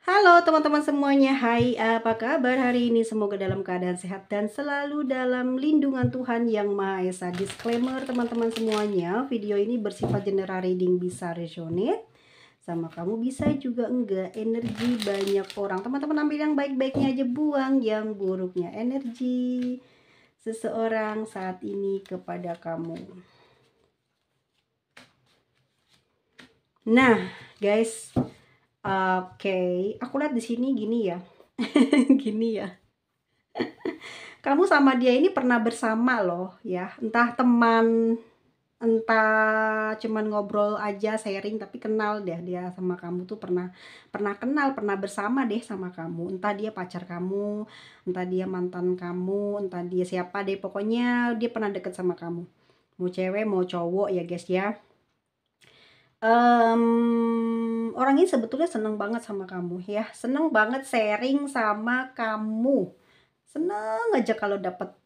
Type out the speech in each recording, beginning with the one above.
Halo teman-teman semuanya, hai apa kabar hari ini? Semoga dalam keadaan sehat dan selalu dalam lindungan Tuhan Yang Maha Esa. Disclaimer teman-teman semuanya, video ini bersifat general reading, bisa resonate sama kamu, bisa juga enggak. Energi banyak orang, teman-teman ambil yang baik-baiknya aja, buang yang buruknya. Energi seseorang saat ini kepada kamu. Nah guys, oke, aku lihat di sini gini ya. Gini ya, kamu sama dia ini pernah bersama loh ya, entah teman, entah cuman ngobrol aja, sharing, tapi kenal deh dia sama kamu tuh, pernah pernah kenal, pernah bersama deh sama kamu. Entah dia pacar kamu, entah dia mantan kamu, entah dia siapa deh, pokoknya dia pernah deket sama kamu. Mau cewek mau cowok ya guys ya. Orang ini sebetulnya seneng banget sama kamu ya, seneng banget sharing sama kamu, seneng aja kalau dapat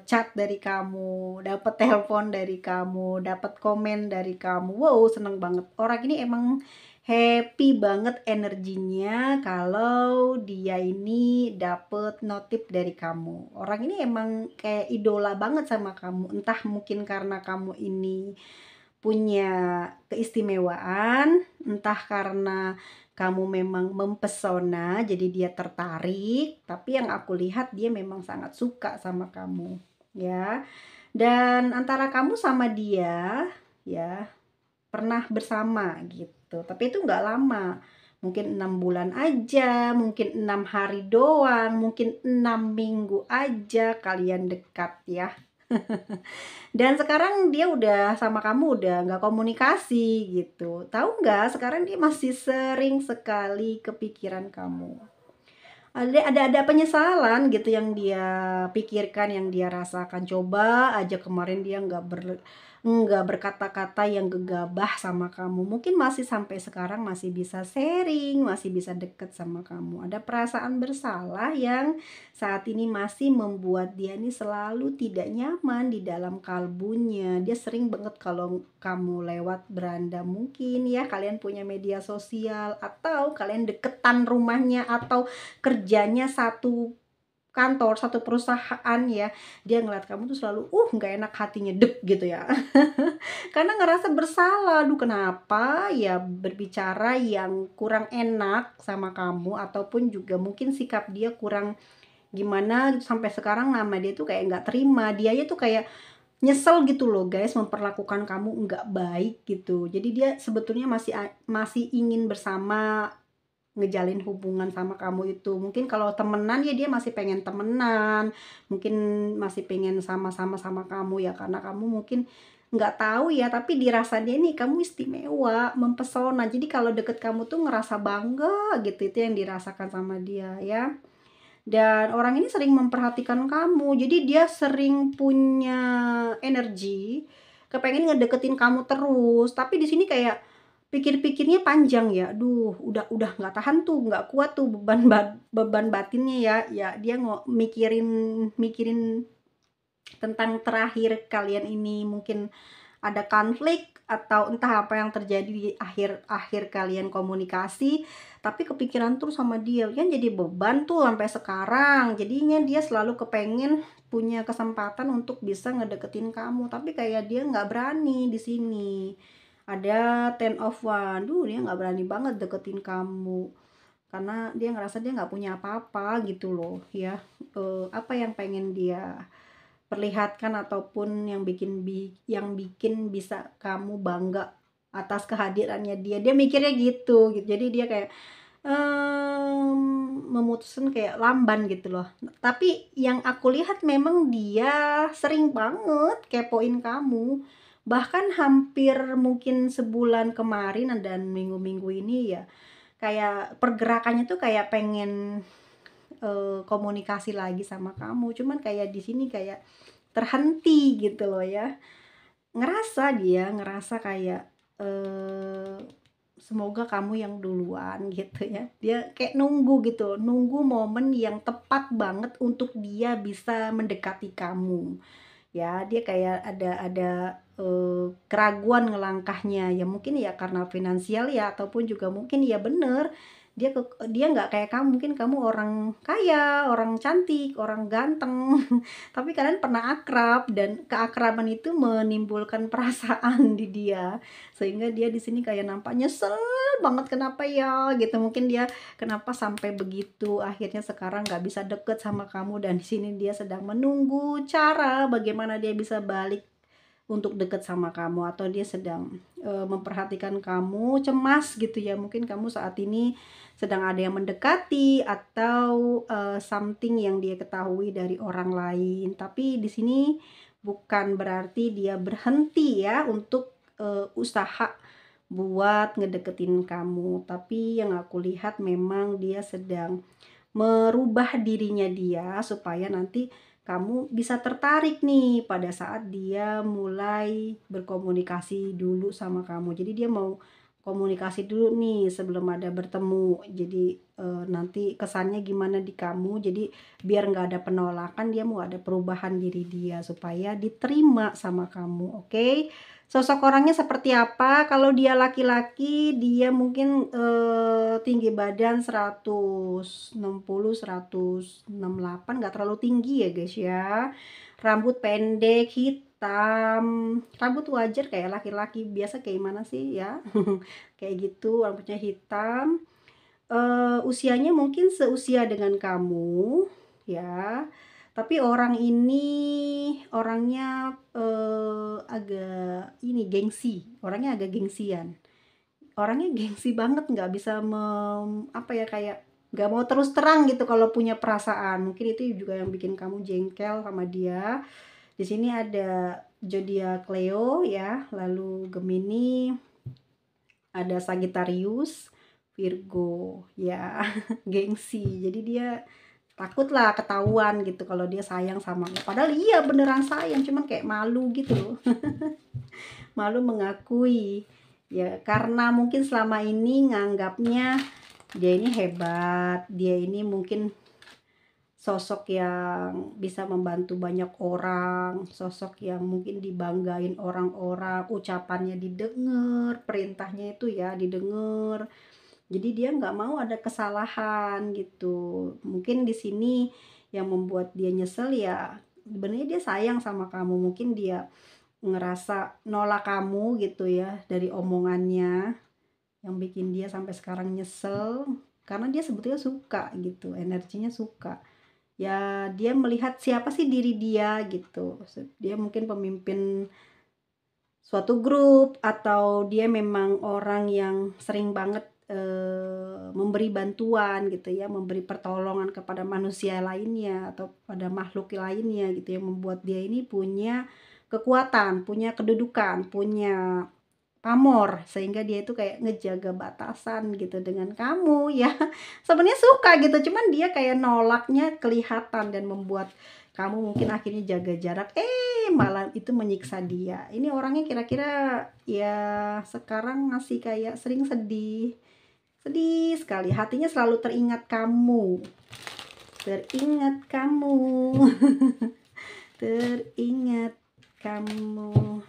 chat dari kamu, dapat telepon dari kamu, dapat komen dari kamu. Wow, seneng banget. Orang ini emang happy banget energinya kalau dia ini dapet notif dari kamu. Orang ini emang kayak idola banget sama kamu. Entah mungkin karena kamu ini punya keistimewaan, entah karena kamu memang mempesona jadi dia tertarik, tapi yang aku lihat dia memang sangat suka sama kamu ya. Dan antara kamu sama dia ya pernah bersama gitu, tapi itu nggak lama, mungkin 6 bulan aja, mungkin 6 hari doang, mungkin 6 minggu aja kalian dekat ya. Dan sekarang dia udah sama kamu udah nggak komunikasi gitu. Tahu nggak, sekarang dia masih sering sekali kepikiran kamu. Ada penyesalan gitu yang dia pikirkan, yang dia rasakan. Coba aja kemarin dia nggak berkata-kata yang gegabah sama kamu. Mungkin masih sampai sekarang masih bisa sharing, masih bisa deket sama kamu. Ada perasaan bersalah yang saat ini masih membuat dia ini selalu tidak nyaman di dalam kalbunya. Dia sering banget kalau kamu lewat beranda, mungkin ya kalian punya media sosial, atau kalian deketan rumahnya, atau kerjanya satu kantor, satu perusahaan ya, dia ngeliat kamu tuh selalu nggak enak hatinya, deg gitu ya. Karena ngerasa bersalah, "Aduh kenapa ya berbicara yang kurang enak sama kamu," ataupun juga mungkin sikap dia kurang gimana gitu, sampai sekarang nama dia tuh kayak nggak terima, dianya tuh kayak nyesel gitu loh guys, memperlakukan kamu nggak baik gitu. Jadi dia sebetulnya masih ingin bersama, ngejalin hubungan sama kamu itu. Mungkin kalau temenan ya dia masih pengen temenan, mungkin masih pengen sama-sama sama kamu ya, karena kamu mungkin nggak tahu ya, tapi dirasa dia nih kamu istimewa, mempesona. Jadi kalau deket kamu tuh ngerasa bangga gitu, itu yang dirasakan sama dia ya. Dan orang ini sering memperhatikan kamu, jadi dia sering punya energi, kepengen ngedeketin kamu terus, tapi di sini kayak pikir-pikirnya panjang ya, aduh udah nggak tahan tuh, nggak kuat tuh beban batinnya ya, ya dia mikirin mikirin tentang terakhir kalian ini mungkin ada konflik atau entah apa yang terjadi di akhir-akhir kalian komunikasi, tapi kepikiran terus sama dia, kan jadi beban tuh sampai sekarang. Jadinya dia selalu kepengen punya kesempatan untuk bisa ngedeketin kamu, tapi kayak dia nggak berani di sini. Ada ten of one, dia nggak berani banget deketin kamu karena dia ngerasa dia nggak punya apa-apa gitu loh ya. Apa yang pengen dia perlihatkan ataupun yang bikin bisa kamu bangga atas kehadirannya dia mikirnya gitu. Jadi dia kayak memutuskan kayak lamban gitu loh. Tapi yang aku lihat memang dia sering banget kepoin kamu. Bahkan hampir mungkin sebulan kemarin dan minggu-minggu ini ya, kayak pergerakannya tuh kayak pengen komunikasi lagi sama kamu. Cuman kayak di sini kayak terhenti gitu loh ya. Dia ngerasa kayak, semoga kamu yang duluan gitu ya. Dia kayak nunggu gitu, nunggu momen yang tepat banget untuk dia bisa mendekati kamu. Ya, dia kayak ada, keraguan ngelangkahnya, ya mungkin ya karena finansial ya, ataupun juga mungkin ya bener, Dia nggak kayak kamu, mungkin kamu orang kaya, orang cantik, orang ganteng, tapi kalian pernah akrab dan keakraban itu menimbulkan perasaan di dia, sehingga dia di sini kayak nampak nyesel banget, "Kenapa ya?" Gitu. Mungkin dia, "Kenapa sampai begitu, akhirnya sekarang nggak bisa deket sama kamu," dan di sini dia sedang menunggu cara bagaimana dia bisa balik untuk deket sama kamu, atau dia sedang memperhatikan kamu, cemas gitu ya. Mungkin kamu saat ini sedang ada yang mendekati atau something yang dia ketahui dari orang lain. Tapi di sini bukan berarti dia berhenti ya untuk usaha buat ngedeketin kamu. Tapi yang aku lihat memang dia sedang merubah dirinya dia supaya nanti kamu bisa tertarik nih pada saat dia mulai berkomunikasi dulu sama kamu. Jadi dia mau komunikasi dulu nih sebelum ada bertemu. Jadi nanti kesannya gimana di kamu. Jadi biar nggak ada penolakan, dia mau ada perubahan diri dia supaya diterima sama kamu. Oke? Sosok orangnya seperti apa? Kalau dia laki-laki, dia mungkin tinggi badan 160, 168, nggak terlalu tinggi ya guys ya. Rambut pendek, hitam, rambut wajar kayak laki-laki biasa kayak mana sih ya. Kayak gitu, rambutnya hitam. Usianya mungkin seusia dengan kamu ya. Tapi orang ini orangnya agak ini gengsi, orangnya agak gengsian. Orangnya gengsi banget, nggak bisa apa ya, kayak nggak mau terus terang gitu kalau punya perasaan. Mungkin itu juga yang bikin kamu jengkel sama dia. Di sini ada zodiak Leo ya, lalu Gemini, ada Sagittarius, Virgo ya. Gengsi. Jadi dia takutlah ketahuan gitu kalau dia sayang sama lo. Padahal iya beneran sayang, cuman kayak malu gitu loh. Malu mengakui. Ya, karena mungkin selama ini nganggapnya dia ini hebat, dia ini mungkin sosok yang bisa membantu banyak orang, sosok yang mungkin dibanggain orang-orang, ucapannya didengar, perintahnya itu ya didengar. Jadi dia nggak mau ada kesalahan gitu. Mungkin di sini yang membuat dia nyesel ya, sebenarnya dia sayang sama kamu. Mungkin dia ngerasa nolak kamu gitu ya dari omongannya, yang bikin dia sampai sekarang nyesel karena dia sebetulnya suka gitu, energinya suka. Ya dia melihat siapa sih diri dia gitu. Dia mungkin pemimpin suatu grup atau dia memang orang yang sering banget memberi bantuan gitu ya, memberi pertolongan kepada manusia lainnya atau pada makhluk lainnya gitu, yang membuat dia ini punya kekuatan, punya kedudukan, punya pamor, sehingga dia itu kayak ngejaga batasan gitu dengan kamu ya. Sebenarnya suka gitu, cuman dia kayak nolaknya kelihatan dan membuat kamu mungkin akhirnya jaga jarak, malah itu menyiksa dia. Ini orangnya kira-kira ya sekarang masih kayak sering sedih. Sedih sekali, hatinya selalu teringat kamu. Teringat kamu. Teringat kamu.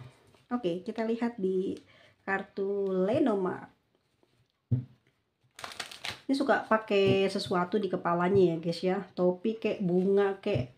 Oke, kita lihat di kartu Lenormand. Ini suka pakai sesuatu di kepalanya ya guys ya. Topi kayak bunga kayak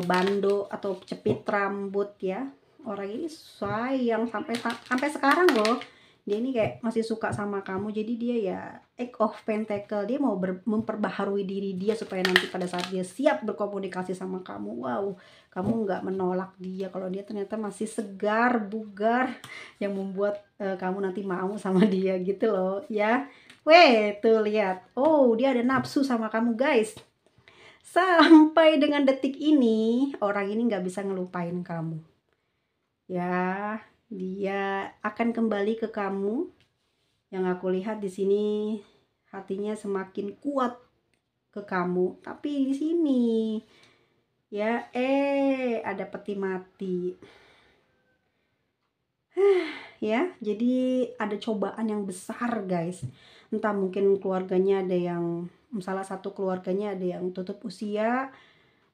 bando atau cepit rambut ya. Orang ini sayang sampai sekarang loh. Dia ini kayak masih suka sama kamu. Jadi dia ya Eight of Pentacle, dia mau memperbaharui diri dia supaya nanti pada saat dia siap berkomunikasi sama kamu, wow, kamu nggak menolak dia kalau dia ternyata masih segar, bugar, yang membuat kamu nanti mau sama dia gitu loh ya. Weh, tuh lihat. Oh, dia ada nafsu sama kamu guys. Sampai dengan detik ini, orang ini nggak bisa ngelupain kamu. Ya, dia akan kembali ke kamu. Yang aku lihat di sini hatinya semakin kuat ke kamu. Tapi di sini ya ada peti mati. Ya, jadi ada cobaan yang besar guys. Entah mungkin keluarganya ada yang, salah satu keluarganya ada yang tutup usia,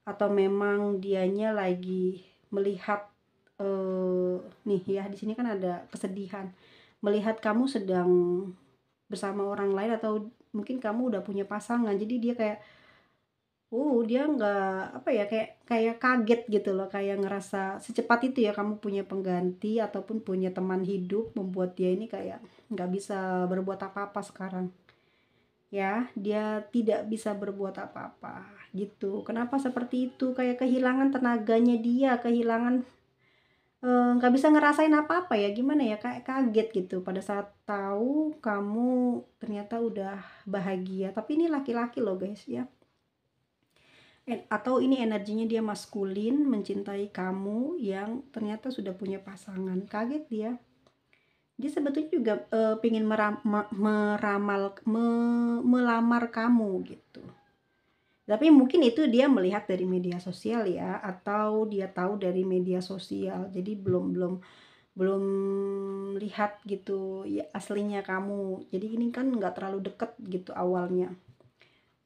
atau memang dianya lagi melihat nih ya, di sini kan ada kesedihan, melihat kamu sedang bersama orang lain atau mungkin kamu udah punya pasangan, jadi dia kayak, dia nggak, apa ya, kayak kayak kaget gitu loh, kayak ngerasa secepat itu ya kamu punya pengganti ataupun punya teman hidup, membuat dia ini kayak nggak bisa berbuat apa-apa sekarang. Ya, dia tidak bisa berbuat apa-apa, gitu. Kenapa seperti itu? Kayak kehilangan tenaganya dia, kehilangan, nggak bisa ngerasain apa-apa ya, gimana ya, kayak kaget gitu pada saat tahu kamu ternyata udah bahagia. Tapi ini laki-laki loh guys ya. Atau ini energinya dia maskulin, mencintai kamu yang ternyata sudah punya pasangan. Kaget dia. Dia sebetulnya juga, pengen melamar kamu gitu. Tapi mungkin itu dia melihat dari media sosial ya, atau dia tahu dari media sosial. Jadi belum belum belum lihat gitu ya aslinya kamu. Jadi ini kan nggak terlalu deket gitu awalnya.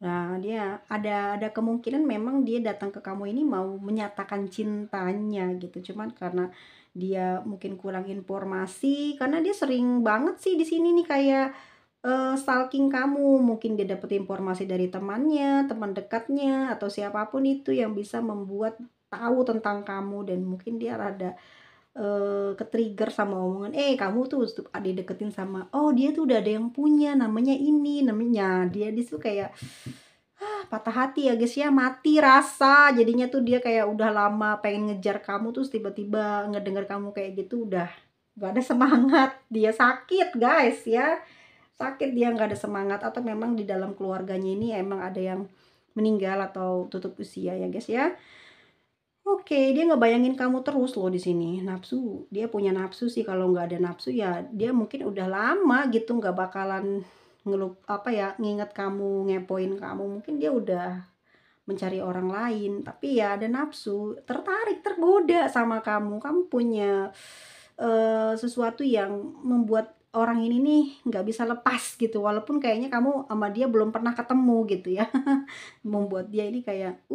Nah, dia ada kemungkinan memang dia datang ke kamu ini mau menyatakan cintanya gitu. Cuman karena dia mungkin kurang informasi, karena dia sering banget sih di sini nih kayak, stalking kamu. Mungkin dia dapet informasi dari temannya, teman dekatnya, atau siapapun itu yang bisa membuat tahu tentang kamu, dan mungkin dia rada, ke-trigger sama omongan, kamu tuh dideketin sama, oh dia tuh udah ada yang punya, namanya ini, namanya dia di situ kayak patah hati ya guys ya, mati rasa jadinya tuh. Dia kayak udah lama pengen ngejar kamu, terus tiba-tiba ngedenger kamu kayak gitu udah gak ada semangat, dia sakit guys ya, sakit, dia nggak ada semangat, atau memang di dalam keluarganya ini emang ada yang meninggal atau tutup usia ya guys ya. Oke, dia ngebayangin kamu terus loh di sini. Nafsu, dia punya nafsu sih. Kalau nggak ada nafsu ya dia mungkin udah lama gitu nggak bakalan apa ya, nginget kamu, ngepoin kamu. Mungkin dia udah mencari orang lain, tapi ya ada nafsu, tertarik, tergoda sama kamu. Kamu punya sesuatu yang membuat orang ini nih nggak bisa lepas gitu, walaupun kayaknya kamu sama dia belum pernah ketemu gitu ya. Membuat dia ini kayak,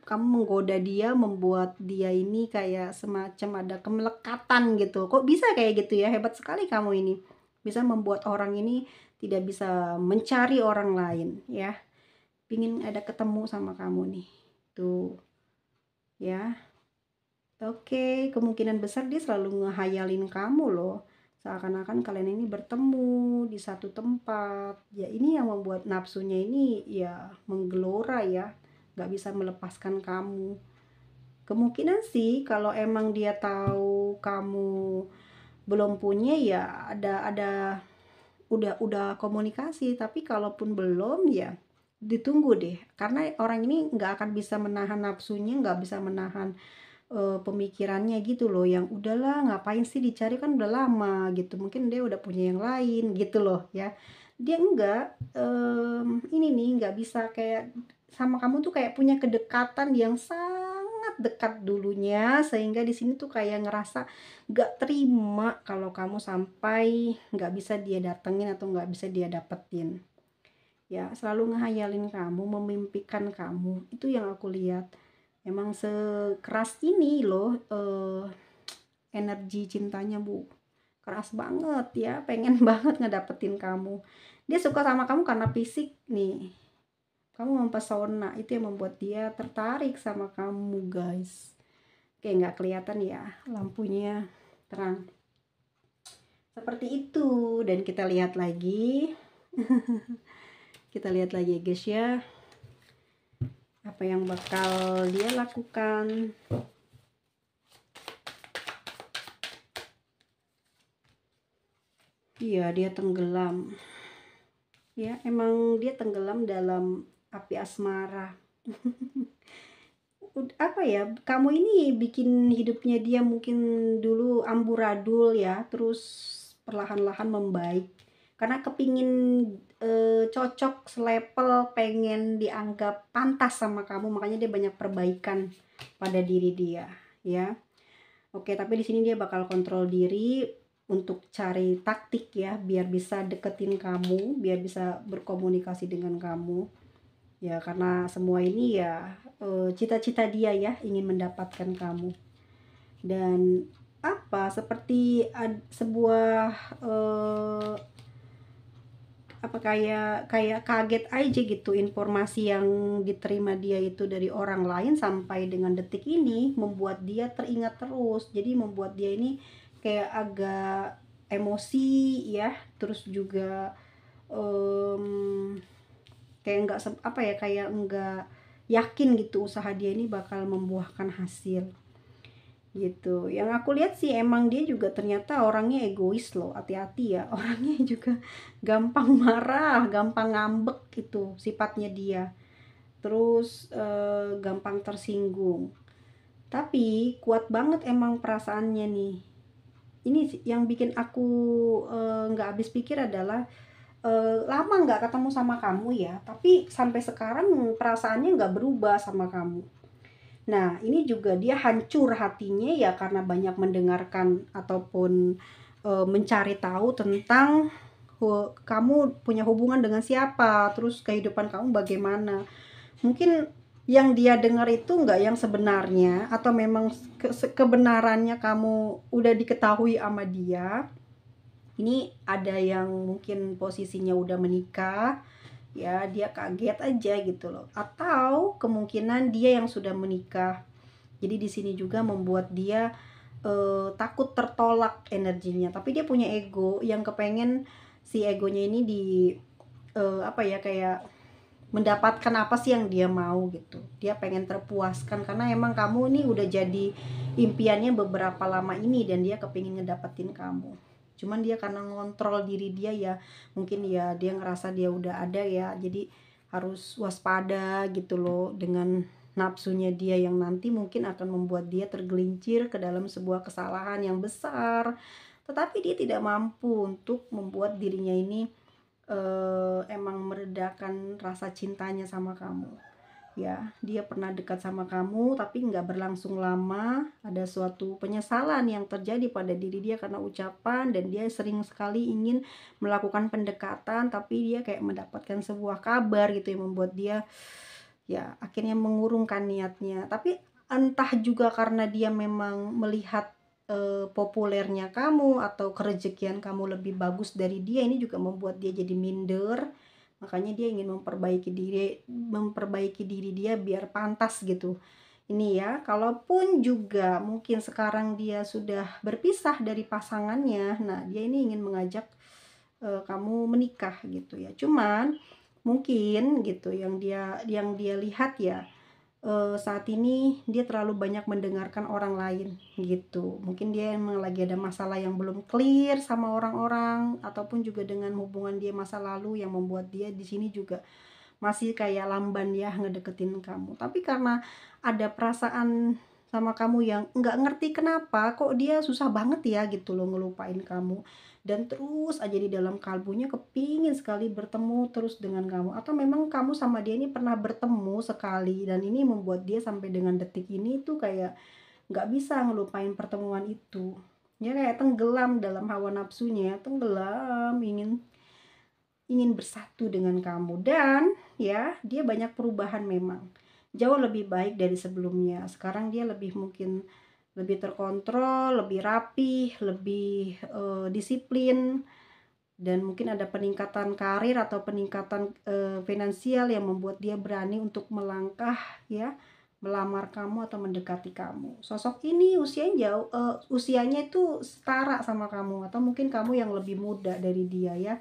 kamu menggoda dia, membuat dia ini kayak semacam ada kemelekatan gitu. Kok bisa kayak gitu ya, hebat sekali kamu ini. Bisa membuat orang ini tidak bisa mencari orang lain ya. Pingin ada ketemu sama kamu nih. Tuh, ya. Oke, kemungkinan besar dia selalu ngehayalin kamu loh. Seakan-akan kalian ini bertemu di satu tempat. Ya ini yang membuat nafsunya ini ya menggelora ya. Gak bisa melepaskan kamu. Kemungkinan sih kalau emang dia tahu kamu belum punya ya ada udah komunikasi, tapi kalaupun belum ya ditunggu deh, karena orang ini nggak akan bisa menahan nafsunya, nggak bisa menahan pemikirannya gitu loh, yang udahlah ngapain sih dicari, kan udah lama gitu, mungkin dia udah punya yang lain gitu loh ya. Dia enggak, ini nih nggak bisa kayak sama kamu tuh kayak punya kedekatan yang sangat dekat dulunya, sehingga di sini tuh kayak ngerasa nggak terima kalau kamu sampai nggak bisa dia datengin atau nggak bisa dia dapetin. Ya, selalu ngehayalin kamu, memimpikan kamu, itu yang aku lihat. Emang sekeras ini loh, energi cintanya Bu. Keras banget ya, pengen banget ngedapetin kamu. Dia suka sama kamu karena fisik nih. Kamu mempesona, itu yang membuat dia tertarik sama kamu guys. Oke, nggak kelihatan ya lampunya terang. Seperti itu, dan kita lihat lagi. Kita lihat lagi guys ya. Apa yang bakal dia lakukan. Iya, dia tenggelam. Ya, emang dia tenggelam dalam api asmara. Apa ya, kamu ini bikin hidupnya dia mungkin dulu amburadul ya, terus perlahan-lahan membaik. Karena kepingin cocok, selepel, pengen dianggap pantas sama kamu, makanya dia banyak perbaikan pada diri dia, ya. Oke, tapi di sini dia bakal kontrol diri untuk cari taktik ya, biar bisa deketin kamu, biar bisa berkomunikasi dengan kamu. Ya, karena semua ini ya cita-cita dia ya, ingin mendapatkan kamu. Dan seperti sebuah apa, kayak kayak kaget aja gitu, informasi yang diterima dia itu dari orang lain sampai dengan detik ini membuat dia teringat terus. Jadi membuat dia ini kayak agak emosi ya, terus juga em, kayak nggak apa ya, kayak nggak yakin gitu usaha dia ini bakal membuahkan hasil gitu. Yang aku lihat sih emang dia juga ternyata orangnya egois loh, hati-hati ya. Orangnya juga gampang marah, gampang ngambek gitu sifatnya dia. Terus gampang tersinggung. Tapi kuat banget emang perasaannya nih. Ini yang bikin aku nggak habis pikir adalah lama nggak ketemu sama kamu ya, tapi sampai sekarang perasaannya nggak berubah sama kamu. Nah, ini juga dia hancur hatinya ya karena banyak mendengarkan ataupun mencari tahu tentang kamu punya hubungan dengan siapa, terus kehidupan kamu bagaimana. Mungkin yang dia dengar itu nggak yang sebenarnya, atau memang kebenarannya kamu udah diketahui sama dia. Ini ada yang mungkin posisinya udah menikah, ya dia kaget aja gitu loh, atau kemungkinan dia yang sudah menikah. Jadi di sini juga membuat dia takut tertolak energinya, tapi dia punya ego yang kepengen si egonya ini di apa ya, kayak mendapatkan apa sih yang dia mau gitu. Dia pengen terpuaskan karena emang kamu nih udah jadi impiannya beberapa lama ini dan dia kepingin ngedapetin kamu. Cuman dia karena ngontrol diri dia ya, mungkin ya dia ngerasa dia udah ada ya, jadi harus waspada gitu loh dengan nafsunya dia yang nanti mungkin akan membuat dia tergelincir ke dalam sebuah kesalahan yang besar. Tetapi dia tidak mampu untuk membuat dirinya ini emang meredakan rasa cintanya sama kamu. Ya, dia pernah dekat sama kamu tapi nggak berlangsung lama. Ada suatu penyesalan yang terjadi pada diri dia karena ucapan, dan dia sering sekali ingin melakukan pendekatan tapi dia kayak mendapatkan sebuah kabar gitu yang membuat dia ya akhirnya mengurungkan niatnya. Tapi entah juga karena dia memang melihat populernya kamu atau kerejekian kamu lebih bagus dari dia, ini juga membuat dia jadi minder. Makanya dia ingin memperbaiki diri dia biar pantas gitu. Ini ya, kalaupun juga mungkin sekarang dia sudah berpisah dari pasangannya, nah dia ini ingin mengajak kamu menikah gitu ya. Cuman mungkin gitu yang dia lihat ya, saat ini dia terlalu banyak mendengarkan orang lain gitu. Mungkin dia emang lagi ada masalah yang belum clear sama orang-orang, ataupun juga dengan hubungan dia masa lalu yang membuat dia di sini juga masih kayak lamban ya ngedeketin kamu. Tapi karena ada perasaan sama kamu yang nggak ngerti kenapa kok dia susah banget ya gitu loh ngelupain kamu, dan terus aja di dalam kalbunya kepingin sekali bertemu terus dengan kamu, atau memang kamu sama dia ini pernah bertemu sekali dan ini membuat dia sampai dengan detik ini tuh kayak nggak bisa ngelupain pertemuan itu. Ya kayak tenggelam dalam hawa nafsunya, tenggelam ingin ingin bersatu dengan kamu. Dan ya dia banyak perubahan, memang jauh lebih baik dari sebelumnya. Sekarang dia lebih mungkin lebih terkontrol, lebih rapi, lebih disiplin, dan mungkin ada peningkatan karir atau peningkatan finansial yang membuat dia berani untuk melangkah ya, melamar kamu atau mendekati kamu. Sosok ini usianya itu setara sama kamu, atau mungkin kamu yang lebih muda dari dia ya.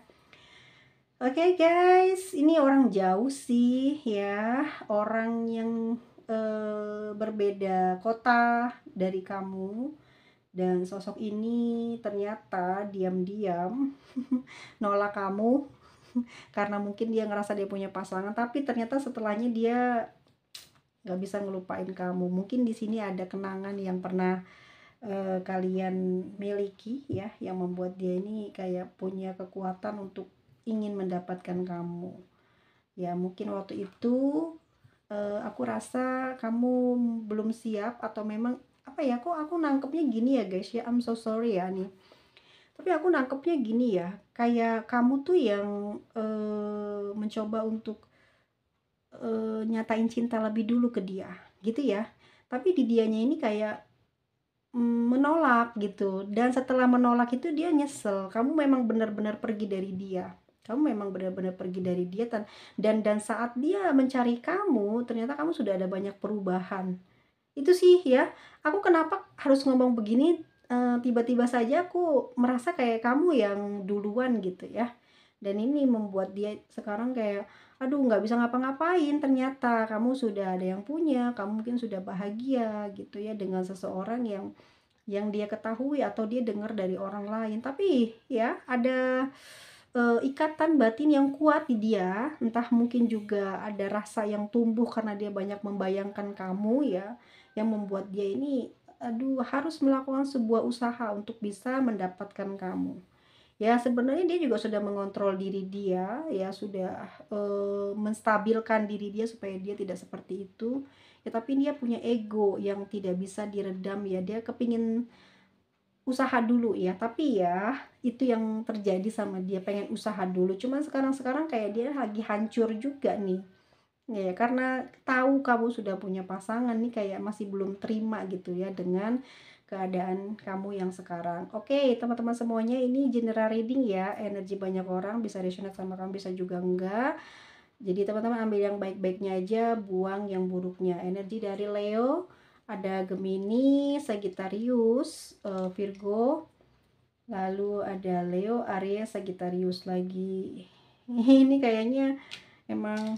Oke guys, ini orang jauh sih ya, orang yang berbeda kota dari kamu, dan sosok ini ternyata diam-diam nolak kamu karena mungkin dia ngerasa dia punya pasangan, tapi ternyata setelahnya dia nggak bisa ngelupain kamu. Mungkin di sini ada kenangan yang pernah kalian miliki ya, yang membuat dia ini kayak punya kekuatan untuk ingin mendapatkan kamu. Ya mungkin waktu itu aku rasa kamu belum siap, atau memang apa ya, kok aku nangkepnya gini ya guys ya, I'm so sorry ya nih. Tapi aku nangkepnya gini ya, kayak kamu tuh yang mencoba untuk nyatain cinta lebih dulu ke dia gitu ya. Tapi di dianya ini kayak menolak gitu, dan setelah menolak itu dia nyesel, kamu memang benar-benar pergi dari dia. Kamu memang benar-benar pergi dari dia dan saat dia mencari kamu, ternyata kamu sudah ada banyak perubahan. Itu sih ya, aku kenapa harus ngomong begini, tiba-tiba saja aku merasa kayak kamu yang duluan gitu ya. Dan ini membuat dia sekarang kayak, aduh nggak bisa ngapa-ngapain, ternyata kamu sudah ada yang punya, kamu mungkin sudah bahagia gitu ya dengan seseorang yang dia ketahui atau dia dengar dari orang lain. Tapi ya ada ikatan batin yang kuat di dia, entah mungkin juga ada rasa yang tumbuh karena dia banyak membayangkan kamu ya, yang membuat dia ini aduh harus melakukan sebuah usaha untuk bisa mendapatkan kamu. Ya sebenarnya dia juga sudah mengontrol diri dia, ya sudah menstabilkan diri dia supaya dia tidak seperti itu. Ya tapi dia punya ego yang tidak bisa diredam ya. Dia kepingin usaha dulu ya, tapi ya itu yang terjadi sama dia, pengen usaha dulu. Cuman sekarang-sekarang kayak dia lagi hancur juga nih. Ya karena tahu kamu sudah punya pasangan nih, kayak masih belum terima gitu ya dengan keadaan kamu yang sekarang. Oke, teman-teman semuanya, ini general reading ya. Energi banyak orang bisa resonate sama kamu, bisa juga enggak. Jadi teman-teman ambil yang baik-baiknya aja, buang yang buruknya. Energi dari Leo, ada Gemini, Sagittarius, Virgo, lalu ada Leo, Aries, Sagittarius lagi. Ini kayaknya emang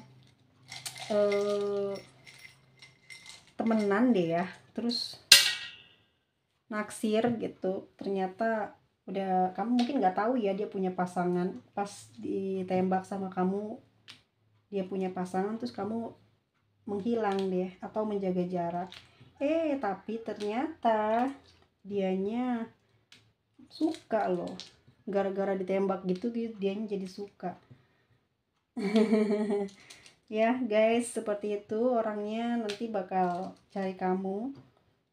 temenan deh ya, terus naksir gitu. Ternyata udah, kamu mungkin nggak tahu ya dia punya pasangan, pas ditembak sama kamu dia punya pasangan, terus kamu menghilang deh atau menjaga jarak. Tapi ternyata dianya suka loh, gara-gara ditembak gitu dianya jadi suka. Ya guys, seperti itu orangnya, nanti bakal cari kamu.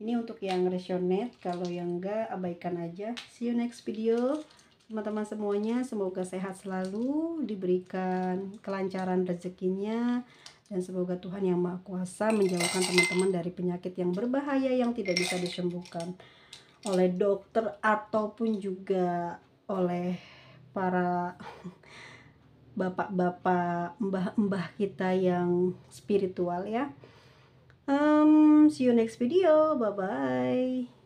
Ini untuk yang resonate, kalau yang enggak abaikan aja. See you next video teman-teman semuanya, semoga sehat selalu, diberikan kelancaran rezekinya, dan semoga Tuhan yang Maha Kuasa menjauhkan teman-teman dari penyakit yang berbahaya yang tidak bisa disembuhkan oleh dokter ataupun juga oleh para bapak-bapak, mbah-mbah kita yang spiritual ya. See you next video, bye bye.